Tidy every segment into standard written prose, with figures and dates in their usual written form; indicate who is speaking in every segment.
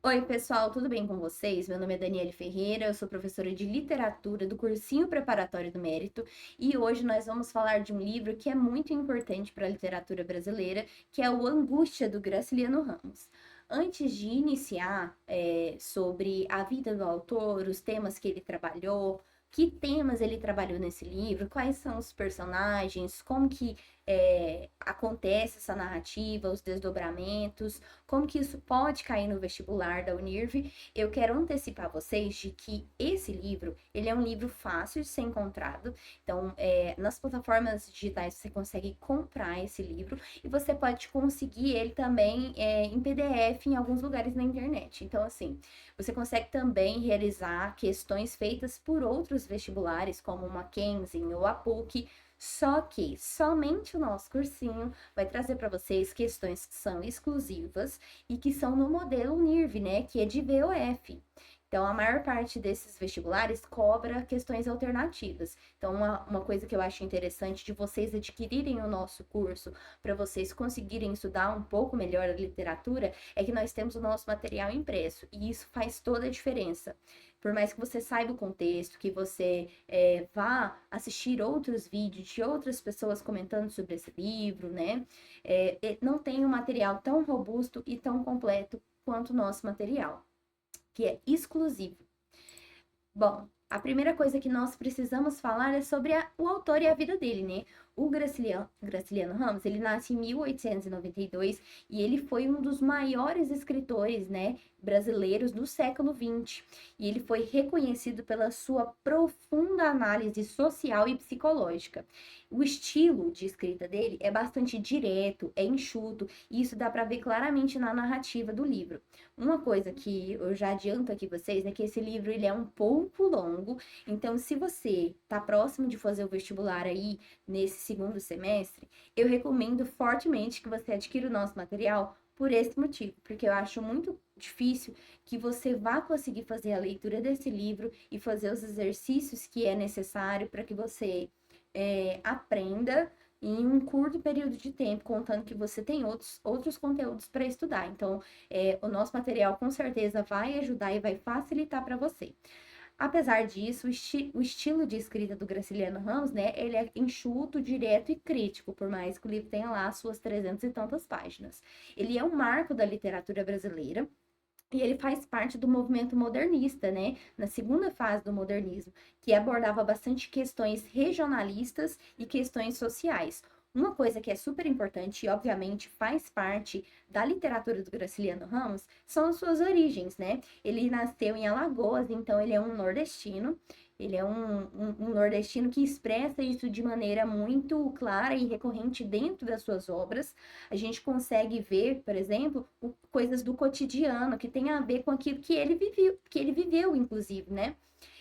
Speaker 1: Oi, pessoal, tudo bem com vocês? Meu nome é Daniele Ferreira, eu sou professora de literatura do Cursinho Preparatório do Mérito e hoje nós vamos falar de um livro que é muito importante para a literatura brasileira, que é o Angústia, do Graciliano Ramos. Antes de iniciar sobre a vida do autor, os temas que ele trabalhou, que temas ele trabalhou nesse livro, quais são os personagens, como que acontece essa narrativa, os desdobramentos, como que isso pode cair no vestibular da Unirv, eu quero antecipar vocês de que esse livro, ele é um livro fácil de ser encontrado. Então, nas plataformas digitais você consegue comprar esse livro e você pode conseguir ele também em PDF em alguns lugares na internet. Então, assim, você consegue também realizar questões feitas por outros vestibulares, como o Mackenzie ou a PUC, só que somente o nosso cursinho vai trazer para vocês questões que são exclusivas e que são no modelo Unirv, né, que é de VOF. Então, a maior parte desses vestibulares cobra questões alternativas. Então, uma coisa que eu acho interessante de vocês adquirirem o nosso curso, para vocês conseguirem estudar um pouco melhor a literatura, é que nós temos o nosso material impresso. E isso faz toda a diferença. Por mais que você saiba o contexto, que você vá assistir outros vídeos de outras pessoas comentando sobre esse livro, né? Não tem um material tão robusto e tão completo quanto o nosso material, que é exclusivo. Bom, a primeira coisa que nós precisamos falar é sobre o autor e a vida dele, né? O Graciliano Ramos, ele nasce em 1892 e 92 e ele foi um dos maiores escritores, né, brasileiros do século XX. E ele foi reconhecido pela sua profunda análise social e psicológica. O estilo de escrita dele é bastante direto, é enxuto, e isso dá para ver claramente na narrativa do livro. Uma coisa que eu já adianto aqui vocês é que esse livro ele é um pouco longo, então se você está próximo de fazer o vestibular aí nesse segundo semestre, eu recomendo fortemente que você adquira o nosso material por esse motivo, porque eu acho muito difícil que você vá conseguir fazer a leitura desse livro e fazer os exercícios que é necessário para que você aprenda em um curto período de tempo, contando que você tem outros conteúdos para estudar. Então, o nosso material com certeza vai ajudar e vai facilitar para você. Apesar disso, o estilo de escrita do Graciliano Ramos, né, ele é enxuto, direto e crítico, por mais que o livro tenha lá suas 300 e tantas páginas. Ele é um marco da literatura brasileira, e ele faz parte do movimento modernista, né? Na segunda fase do modernismo, que abordava bastante questões regionalistas e questões sociais. Uma coisa que é super importante e, obviamente, faz parte da literatura do Graciliano Ramos são as suas origens, né? Ele nasceu em Alagoas, então ele é um nordestino. Ele é um nordestino que expressa isso de maneira muito clara e recorrente dentro das suas obras. A gente consegue ver, por exemplo, coisas do cotidiano que tem a ver com aquilo que ele viveu, inclusive, né?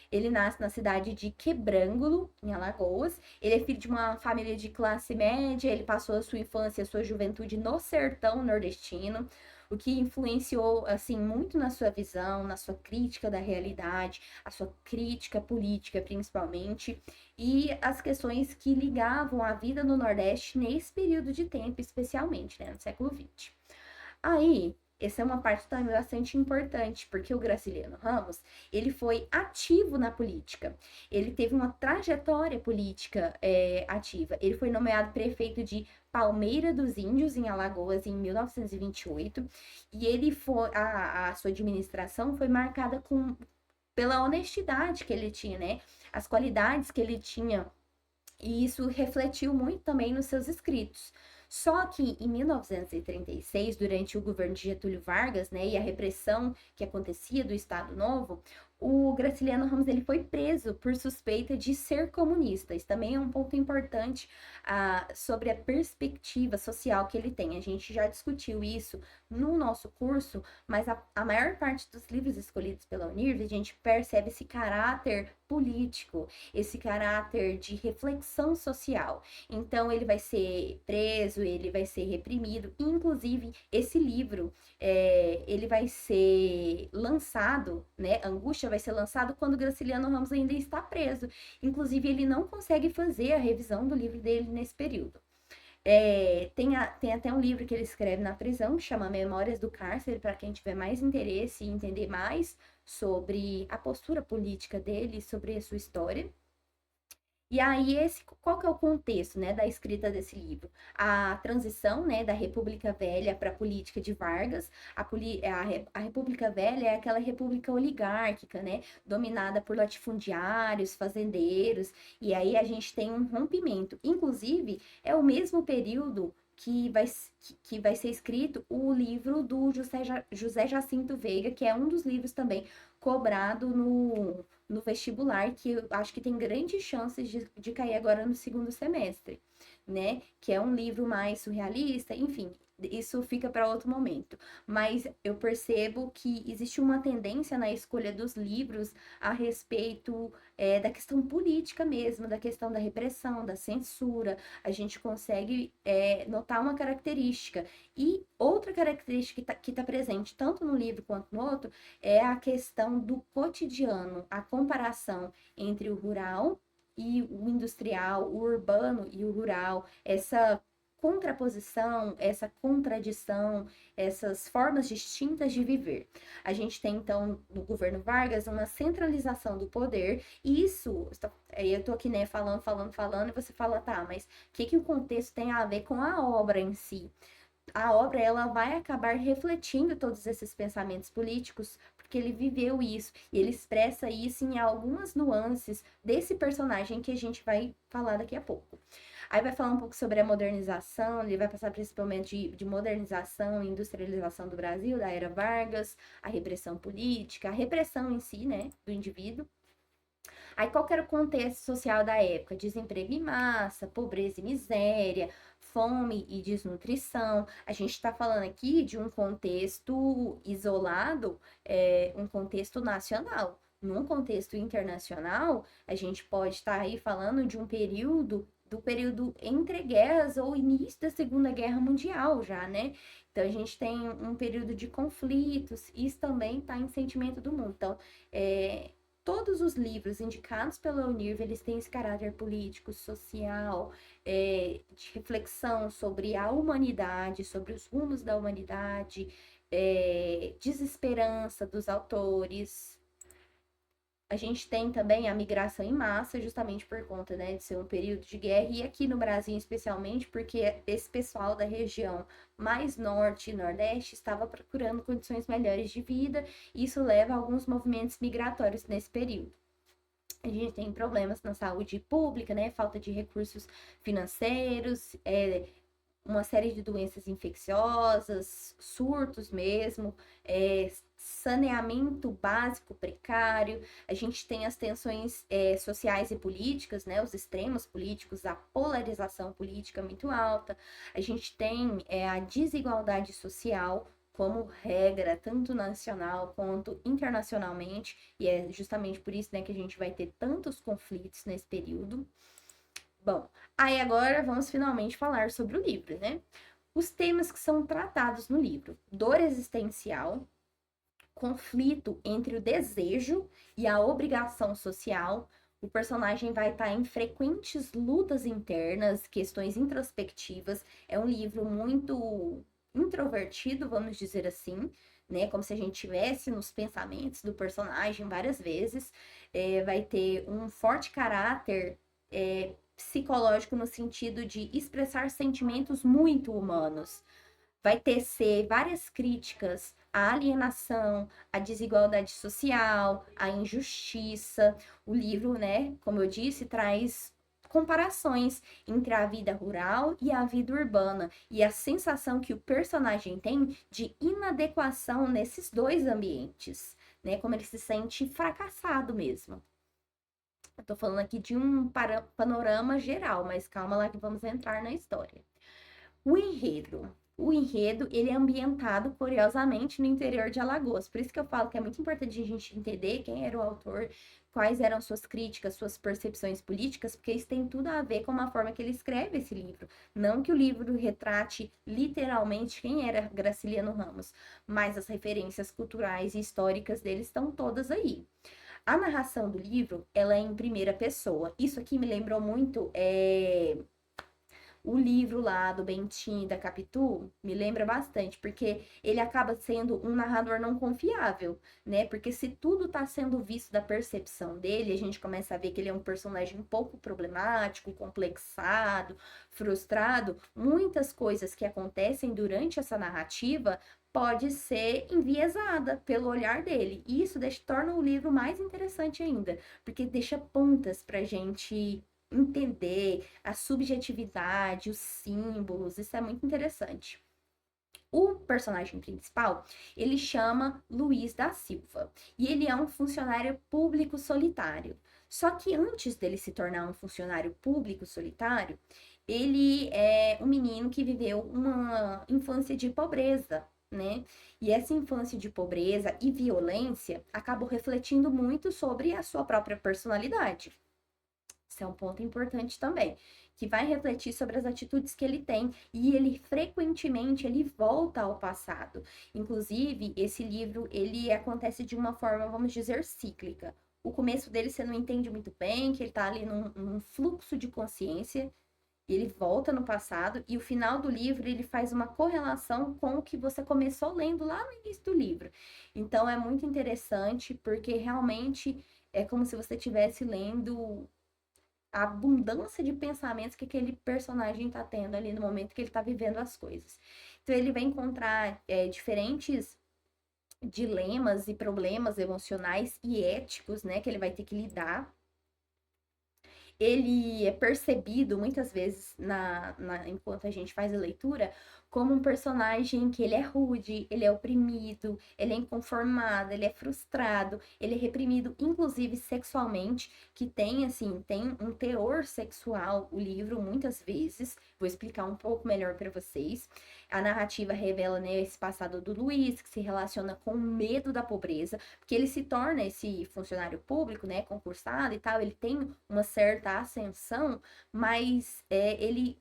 Speaker 1: Ele nasce na cidade de Quebrangulo, em Alagoas. Ele é filho de uma família de classe média. Ele passou a sua infância e a sua juventude no sertão nordestino, o que influenciou assim muito na sua visão, na sua crítica da realidade, a sua crítica política, principalmente, e as questões que ligavam a vida no Nordeste nesse período de tempo, especialmente, né, no século XX. Aí, essa é uma parte também bastante importante, porque o Graciliano Ramos, ele foi ativo na política. Ele teve uma trajetória política ativa. Ele foi nomeado prefeito de Palmeira dos Índios, em Alagoas, em 1928. E ele foi, a sua administração foi marcada pela honestidade que ele tinha, né? As qualidades que ele tinha, e isso refletiu muito também nos seus escritos. Só que em 1936, durante o governo de Getúlio Vargas, né, e a repressão que acontecia do Estado Novo, o Graciliano Ramos ele foi preso por suspeita de ser comunista. Isso também é um ponto importante sobre a perspectiva social que ele tem. A gente já discutiu isso no nosso curso, mas a maior parte dos livros escolhidos pela Unirv, a gente percebe esse caráter político, esse caráter de reflexão social. Então, ele vai ser preso, ele vai ser reprimido. Inclusive, esse livro, ele vai ser lançado, né? Angústia vai ser lançado quando Graciliano Ramos ainda está preso. Inclusive, ele não consegue fazer a revisão do livro dele nesse período. Tem até um livro que ele escreve na prisão, que chama Memórias do Cárcere, para quem tiver mais interesse em entender mais sobre a postura política dele, sobre a sua história. E aí, qual que é o contexto, né, da escrita desse livro? A transição, né, da República Velha para a política de Vargas. A República Velha é aquela república oligárquica, né, dominada por latifundiários, fazendeiros, e aí a gente tem um rompimento. Inclusive, é o mesmo período que vai ser escrito o livro do José Jacinto Veiga, que é um dos livros também cobrado no vestibular, que eu acho que tem grandes chances de cair agora no segundo semestre, né? Que é um livro mais surrealista, enfim, isso fica para outro momento. Mas eu percebo que existe uma tendência na escolha dos livros a respeito da questão política mesmo, da questão da repressão, da censura. A gente consegue notar uma característica. E outra característica que tá presente tanto no livro quanto no outro é a questão do cotidiano, a comparação entre o rural e o industrial, o urbano e o rural, essa contraposição, essa contradição, essas formas distintas de viver. A gente tem, então, no governo Vargas, uma centralização do poder, e isso, eu tô aqui, né, falando, e você fala, tá, mas o que o contexto tem a ver com a obra em si? A obra ela vai acabar refletindo todos esses pensamentos políticos, porque ele viveu isso e ele expressa isso em algumas nuances desse personagem que a gente vai falar daqui a pouco. Aí vai falar um pouco sobre a modernização, ele vai passar principalmente de modernização e industrialização do Brasil, da era Vargas, a repressão política, a repressão em si, né, do indivíduo. Aí qual que era o contexto social da época? Desemprego em massa, pobreza e miséria, fome e desnutrição. A gente está falando aqui de um contexto isolado, um contexto nacional. Num contexto internacional, a gente pode estar aí falando de um período do período entre guerras ou início da Segunda Guerra Mundial já, né? Então a gente tem um período de conflitos, isso também está em sentimento do mundo. Então, todos os livros indicados pela Unirv, eles têm esse caráter político, social, de reflexão sobre a humanidade, sobre os rumos da humanidade, desesperança dos autores. A gente tem também a migração em massa, justamente por conta, né, de ser um período de guerra, e aqui no Brasil especialmente, porque esse pessoal da região mais norte e nordeste estava procurando condições melhores de vida, e isso leva a alguns movimentos migratórios nesse período. A gente tem problemas na saúde pública, né, falta de recursos financeiros, uma série de doenças infecciosas, surtos mesmo, saneamento básico precário, a gente tem as tensões sociais e políticas, né, os extremos políticos, a polarização política muito alta, a gente tem a desigualdade social como regra, tanto nacional quanto internacionalmente, e é justamente por isso, né, que a gente vai ter tantos conflitos nesse período. Bom, aí agora vamos finalmente falar sobre o livro, né? Os temas que são tratados no livro: dor existencial, conflito entre o desejo e a obrigação social. O personagem vai estar em frequentes lutas internas, questões introspectivas. É um livro muito introvertido, vamos dizer assim, né? Como se a gente tivesse nos pensamentos do personagem várias vezes. Vai ter um forte caráter psicológico no sentido de expressar sentimentos muito humanos. Vai tecer várias críticas à alienação, à desigualdade social, à injustiça. O livro, né, como eu disse, traz comparações entre a vida rural e a vida urbana e a sensação que o personagem tem de inadequação nesses dois ambientes, né, como ele se sente fracassado mesmo. Eu tô falando aqui de um panorama geral, mas calma lá que vamos entrar na história. O enredo. O enredo, ele é ambientado, curiosamente, no interior de Alagoas. Por isso que eu falo que é muito importante a gente entender quem era o autor, quais eram suas críticas, suas percepções políticas, porque isso tem tudo a ver com a forma que ele escreve esse livro. Não que o livro retrate literalmente quem era Graciliano Ramos, mas as referências culturais e históricas dele estão todas aí. A narração do livro, ela é em primeira pessoa. Isso aqui me lembrou muito O livro lá do Bentinho e da Capitu me lembra bastante, porque ele acaba sendo um narrador não confiável, né? Porque se tudo tá sendo visto da percepção dele, a gente começa a ver que ele é um personagem um pouco problemático, complexado, frustrado, muitas coisas que acontecem durante essa narrativa pode ser enviesada pelo olhar dele. E isso torna o livro mais interessante ainda, porque deixa pontas pra gente entender a subjetividade, os símbolos, isso é muito interessante. O personagem principal, ele chama Luiz da Silva, e ele é um funcionário público solitário. Só que antes dele se tornar um funcionário público solitário, ele é um menino que viveu uma infância de pobreza, né? E essa infância de pobreza e violência acabou refletindo muito sobre a sua própria personalidade. Isso é um ponto importante também, que vai refletir sobre as atitudes que ele tem e ele frequentemente ele volta ao passado. Inclusive, esse livro ele acontece de uma forma, vamos dizer, cíclica. O começo dele você não entende muito bem, que ele tá ali num fluxo de consciência, e ele volta no passado, e o final do livro ele faz uma correlação com o que você começou lendo lá no início do livro. Então é muito interessante, porque realmente é como se você estivesse lendo a abundância de pensamentos que aquele personagem está tendo ali no momento que ele está vivendo as coisas. Então ele vai encontrar diferentes dilemas e problemas emocionais e éticos, né, que ele vai ter que lidar. Ele é percebido muitas vezes enquanto a gente faz a leitura como um personagem que ele é rude, ele é oprimido, ele é inconformado, ele é frustrado, ele é reprimido, inclusive sexualmente, que tem assim, tem um teor sexual o livro muitas vezes. Vou explicar um pouco melhor para vocês. A narrativa revela, né, esse passado do Luiz, que se relaciona com o medo da pobreza, porque ele se torna esse funcionário público, né, concursado e tal, ele tem uma certa ascensão, mas ele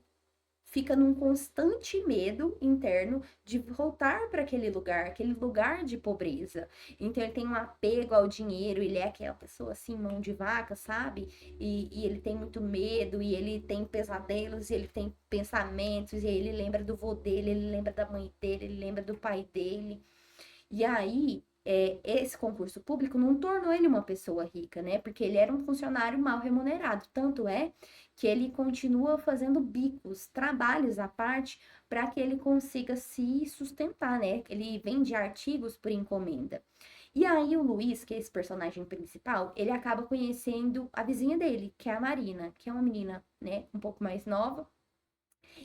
Speaker 1: fica num constante medo interno de voltar para aquele lugar de pobreza. Então ele tem um apego ao dinheiro, ele é aquela pessoa assim, mão de vaca, sabe? E ele tem muito medo, e ele tem pesadelos, e ele tem pensamentos, e aí ele lembra do vô dele, ele lembra da mãe dele, ele lembra do pai dele. E aí, esse concurso público não tornou ele uma pessoa rica, né? Porque ele era um funcionário mal remunerado. Tanto é que ele continua fazendo bicos, trabalhos à parte, para que ele consiga se sustentar, né? Ele vende artigos por encomenda. E aí, o Luiz, que é esse personagem principal, ele acaba conhecendo a vizinha dele, que é a Marina, que é uma menina, né, um pouco mais nova,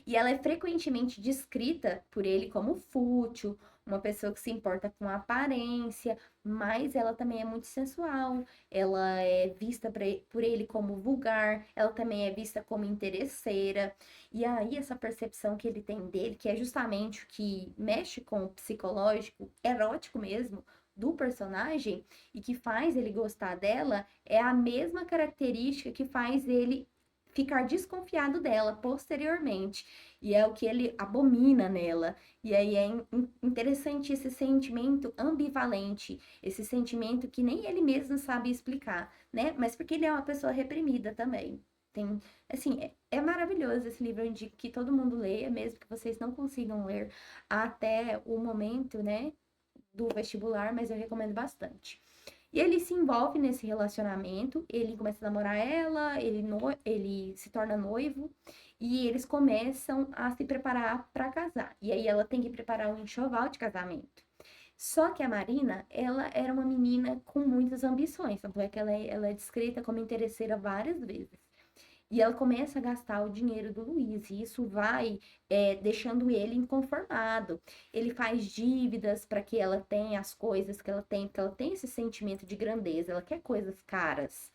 Speaker 1: e ela é frequentemente descrita por ele como fútil, uma pessoa que se importa com a aparência, mas ela também é muito sensual. Ela é vista por ele como vulgar, ela também é vista como interesseira. E aí, essa percepção que ele tem dele, que é justamente o que mexe com o psicológico, erótico mesmo, do personagem e que faz ele gostar dela, é a mesma característica que faz ele ficar desconfiado dela posteriormente. E é o que ele abomina nela. E aí é interessante esse sentimento ambivalente, esse sentimento que nem ele mesmo sabe explicar, né? Mas porque ele é uma pessoa reprimida também. Tem, assim, é maravilhoso esse livro, eu indico que todo mundo leia, mesmo que vocês não consigam ler até o momento, né, do vestibular, mas eu recomendo bastante. E ele se envolve nesse relacionamento, ele começa a namorar ela, ele se torna noivo e eles começam a se preparar para casar. E aí ela tem que preparar um enxoval de casamento. Só que a Marina, ela era uma menina com muitas ambições, tanto é que ela é descrita como interesseira várias vezes. E ela começa a gastar o dinheiro do Luiz, e isso vai deixando ele inconformado. Ele faz dívidas para que ela tenha as coisas que ela tem, porque ela tem esse sentimento de grandeza, ela quer coisas caras.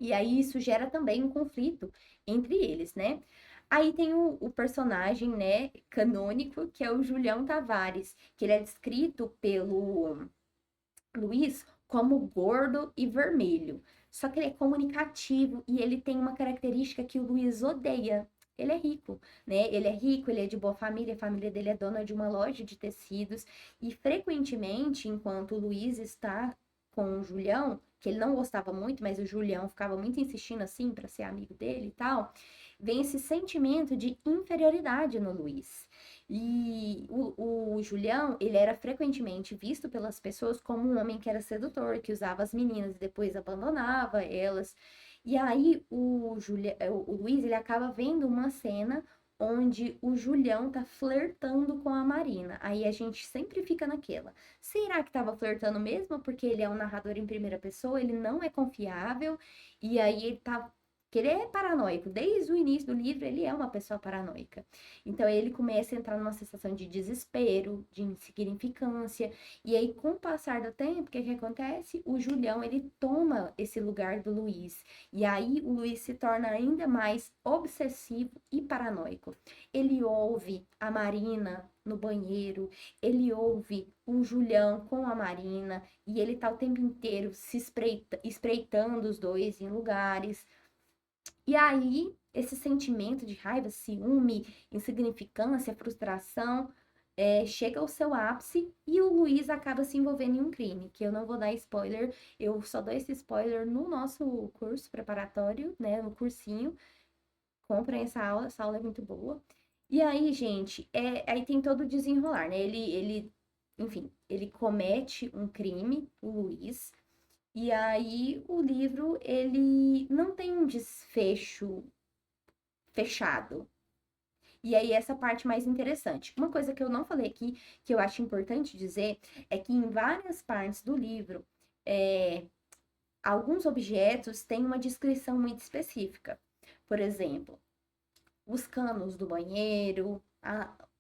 Speaker 1: E aí isso gera também um conflito entre eles, né? Aí tem o personagem, né, canônico, que é o Julião Tavares, que ele é descrito pelo Luiz como gordo e vermelho. Só que ele é comunicativo e ele tem uma característica que o Luiz odeia. Ele é rico, né? Ele é rico, ele é de boa família, a família dele é dona de uma loja de tecidos e frequentemente, enquanto o Luiz está com o Julião, que ele não gostava muito, mas o Julião ficava muito insistindo assim para ser amigo dele e tal, vem esse sentimento de inferioridade no Luiz. E o Julião, ele era frequentemente visto pelas pessoas como um homem que era sedutor, que usava as meninas e depois abandonava elas. E aí o Luiz, ele acaba vendo uma cena onde o Julião tá flertando com a Marina. Aí a gente sempre fica naquela. Será que tava flertando mesmo? Porque ele é um narrador em primeira pessoa, ele não é confiável, e aí ele tá. Que ele é paranoico. Desde o início do livro, ele é uma pessoa paranoica. Então, ele começa a entrar numa sensação de desespero, de insignificância. E aí, com o passar do tempo, o que que acontece? O Julião, ele toma esse lugar do Luiz. E aí, o Luiz se torna ainda mais obsessivo e paranoico. Ele ouve a Marina no banheiro, ele ouve o Julião com a Marina, e ele tá o tempo inteiro se espreitando os dois em lugares. E aí, esse sentimento de raiva, ciúme, insignificância, frustração, chega ao seu ápice e o Luiz acaba se envolvendo em um crime, que eu não vou dar spoiler, eu só dou esse spoiler no nosso curso preparatório, né, no cursinho. Comprem essa aula é muito boa. E aí, gente, aí tem todo o desenrolar, né? Enfim, ele comete um crime, o Luiz, e aí o livro, ele não tem um desfecho fechado. E aí essa parte mais interessante. Uma coisa que eu não falei aqui, que eu acho importante dizer, é que em várias partes do livro, alguns objetos têm uma descrição muito específica. Por exemplo, os canos do banheiro,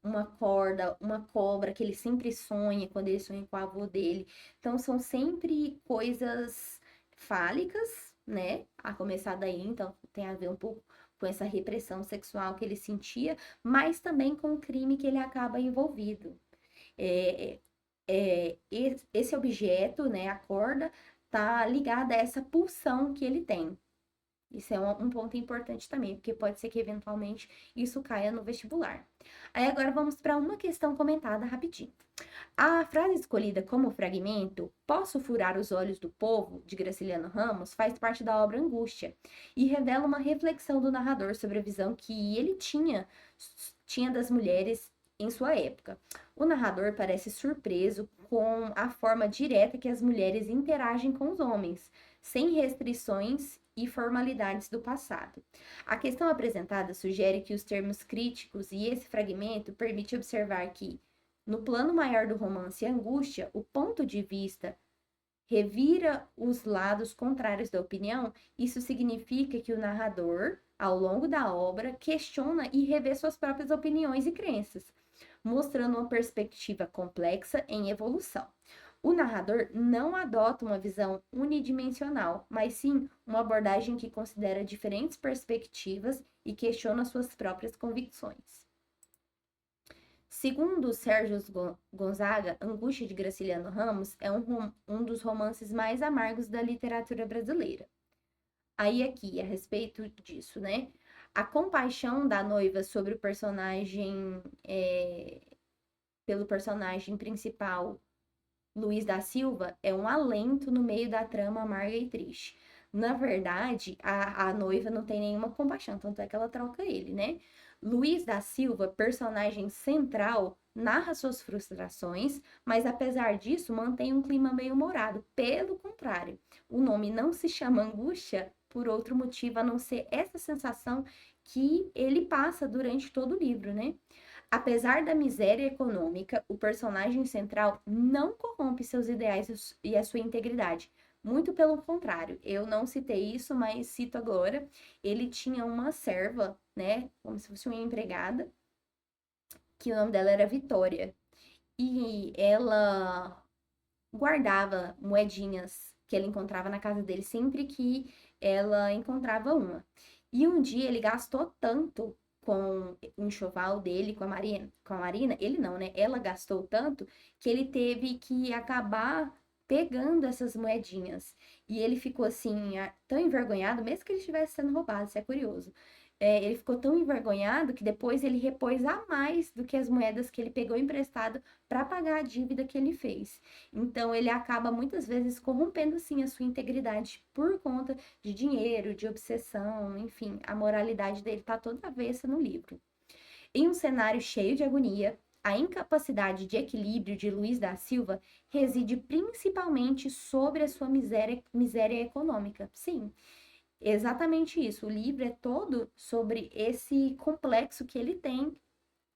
Speaker 1: uma corda, uma cobra que ele sempre sonha quando ele sonha com o avô dele. Então são sempre coisas fálicas, né? A começar daí, então tem a ver um pouco com essa repressão sexual que ele sentia, mas também com o crime que ele acaba envolvido. É, esse objeto, né, a corda, tá ligada a essa pulsão que ele tem. Isso é um ponto importante também, porque pode ser que eventualmente isso caia no vestibular. Aí agora vamos para uma questão comentada rapidinho. A frase escolhida como fragmento, Posso furar os olhos do povo, de Graciliano Ramos, faz parte da obra Angústia e revela uma reflexão do narrador sobre a visão que ele tinha das mulheres em sua época. O narrador parece surpreso com a forma direta que as mulheres interagem com os homens, sem restrições e formalidades do passado. A questão apresentada sugere que os termos críticos e esse fragmento permite observar que, no plano maior do romance Angústia, o ponto de vista revira os lados contrários da opinião. Isso significa que o narrador, ao longo da obra, questiona e revê suas próprias opiniões e crenças, mostrando uma perspectiva complexa em evolução. O narrador não adota uma visão unidimensional, mas sim uma abordagem que considera diferentes perspectivas e questiona suas próprias convicções. Segundo Sérgio Gonzaga, Angústia de Graciliano Ramos é um dos romances mais amargos da literatura brasileira. Aí aqui, a respeito disso, né? A compaixão da noiva sobre o personagem, pelo personagem principal, Luiz da Silva, é um alento no meio da trama amarga e triste. Na verdade, a noiva não tem nenhuma compaixão, tanto é que ela troca ele, né? Luiz da Silva, personagem central, narra suas frustrações, mas apesar disso, mantém um clima meio humorado. Pelo contrário, o nome não se chama Angústia por outro motivo, a não ser essa sensação que ele passa durante todo o livro, né? Apesar da miséria econômica, o personagem central não corrompe seus ideais e a sua integridade. Muito pelo contrário, eu não citei isso, mas cito agora. Ele tinha uma serva, né, como se fosse uma empregada, que o nome dela era Vitória. E ela guardava moedinhas que ele encontrava na casa dele sempre que ela encontrava uma. E um dia ele gastou tanto com o enxoval dele, com a Marina, ele não, né? Ela gastou tanto que ele teve que acabar pegando essas moedinhas. E ele ficou assim, tão envergonhado, mesmo que ele estivesse sendo roubado, isso é curioso. ele ficou tão envergonhado que depois ele repôs a mais do que as moedas que ele pegou emprestado para pagar a dívida que ele fez. Então, ele acaba muitas vezes corrompendo, sim, a sua integridade por conta de dinheiro, de obsessão, enfim, a moralidade dele está toda avessa no livro. Em um cenário cheio de agonia, a incapacidade de equilíbrio de Luiz da Silva reside principalmente sobre a sua miséria econômica. Sim, exatamente isso. O livro é todo sobre esse complexo que ele tem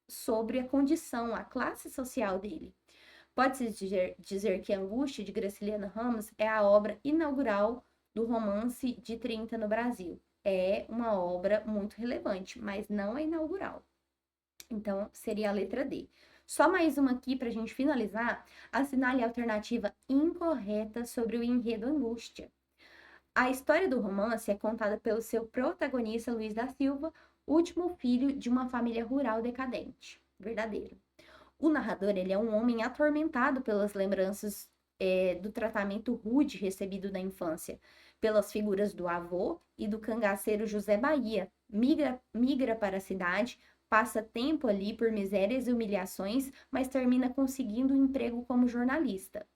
Speaker 1: sobre a condição, a classe social dele. Pode-se dizer que Angústia, de Graciliano Ramos, é a obra inaugural do romance de 30 no Brasil. É uma obra muito relevante, mas não é inaugural. Então, seria a letra D. Só mais uma aqui para a gente finalizar. Assinale a alternativa incorreta sobre o enredo Angústia. A história do romance é contada pelo seu protagonista, Luiz da Silva, último filho de uma família rural decadente. Verdadeiro. O narrador, ele é um homem atormentado pelas lembranças do tratamento rude recebido na infância, pelas figuras do avô e do cangaceiro José Bahia. Migra para a cidade, passa tempo ali por misérias e humilhações, mas termina conseguindo um emprego como jornalista.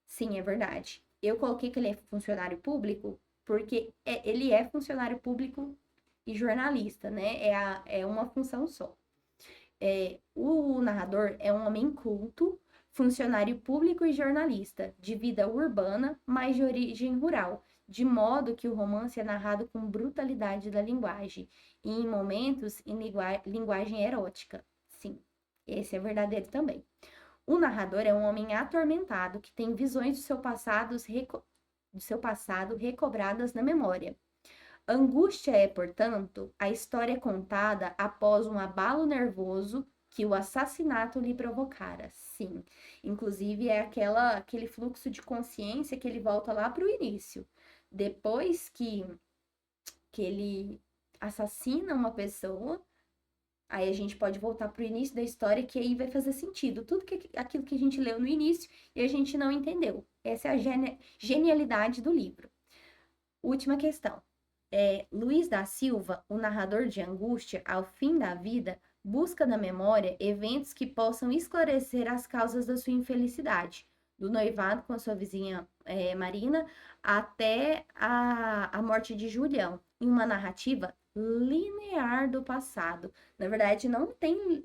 Speaker 1: Sim, é verdade. Eu coloquei que ele é funcionário público porque ele é funcionário público e jornalista, né? É uma função só. O narrador é um homem culto, funcionário público e jornalista, de vida urbana, mas de origem rural, de modo que o romance é narrado com brutalidade da linguagem e em momentos em linguagem erótica. Sim, esse é verdadeiro também. O narrador é um homem atormentado que tem visões do seu passado recobradas na memória. Angústia é, portanto, a história contada após um abalo nervoso que o assassinato lhe provocara. Sim, inclusive é aquele fluxo de consciência que ele volta lá para o início. Depois que ele assassina uma pessoa, aí a gente pode voltar para o início da história, que aí vai fazer sentido. Aquilo que a gente leu no início e a gente não entendeu. Essa é a genialidade do livro. Última questão. Luiz da Silva, o narrador de Angústia, ao fim da vida, busca na memória eventos que possam esclarecer as causas da sua infelicidade, do noivado com a sua vizinha Marina até a morte de Julião, em uma narrativa linear do passado. Na verdade, não tem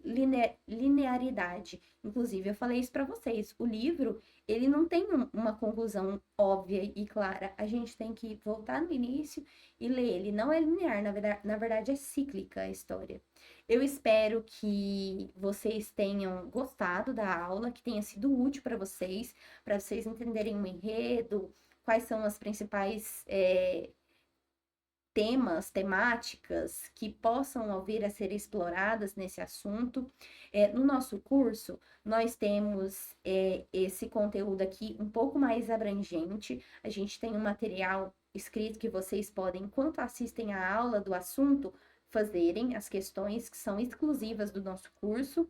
Speaker 1: linearidade. Inclusive, eu falei isso para vocês. O livro, ele não tem uma conclusão óbvia e clara. A gente tem que voltar no início e ler. Ele não é linear, na verdade é cíclica a história. Eu espero que vocês tenham gostado da aula, que tenha sido útil para vocês entenderem o enredo, quais são as principais temáticas que possam vir a ser exploradas nesse assunto. No nosso curso, nós temos esse conteúdo aqui um pouco mais abrangente. A gente tem um material escrito que vocês podem, enquanto assistem a aula do assunto, fazerem as questões que são exclusivas do nosso curso.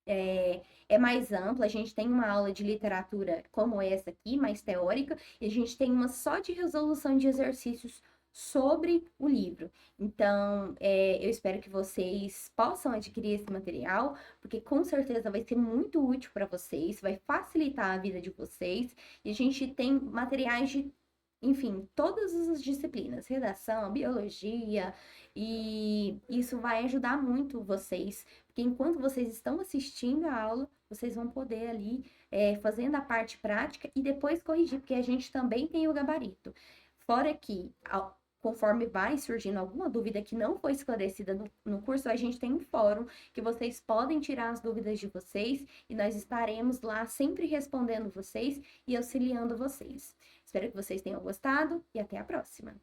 Speaker 1: É mais ampla, a gente tem uma aula de literatura como essa aqui, mais teórica, e a gente tem uma só de resolução de exercícios sobre o livro. Então, eu espero que vocês possam adquirir esse material, porque com certeza vai ser muito útil para vocês, vai facilitar a vida de vocês, e a gente tem materiais de, enfim, todas as disciplinas, redação, biologia, e isso vai ajudar muito vocês, porque enquanto vocês estão assistindo a aula, vocês vão poder ali fazendo a parte prática e depois corrigir, porque a gente também tem o gabarito. Fora que, conforme vai surgindo alguma dúvida que não foi esclarecida no curso, a gente tem um fórum que vocês podem tirar as dúvidas de vocês e nós estaremos lá sempre respondendo vocês e auxiliando vocês. Espero que vocês tenham gostado e até a próxima!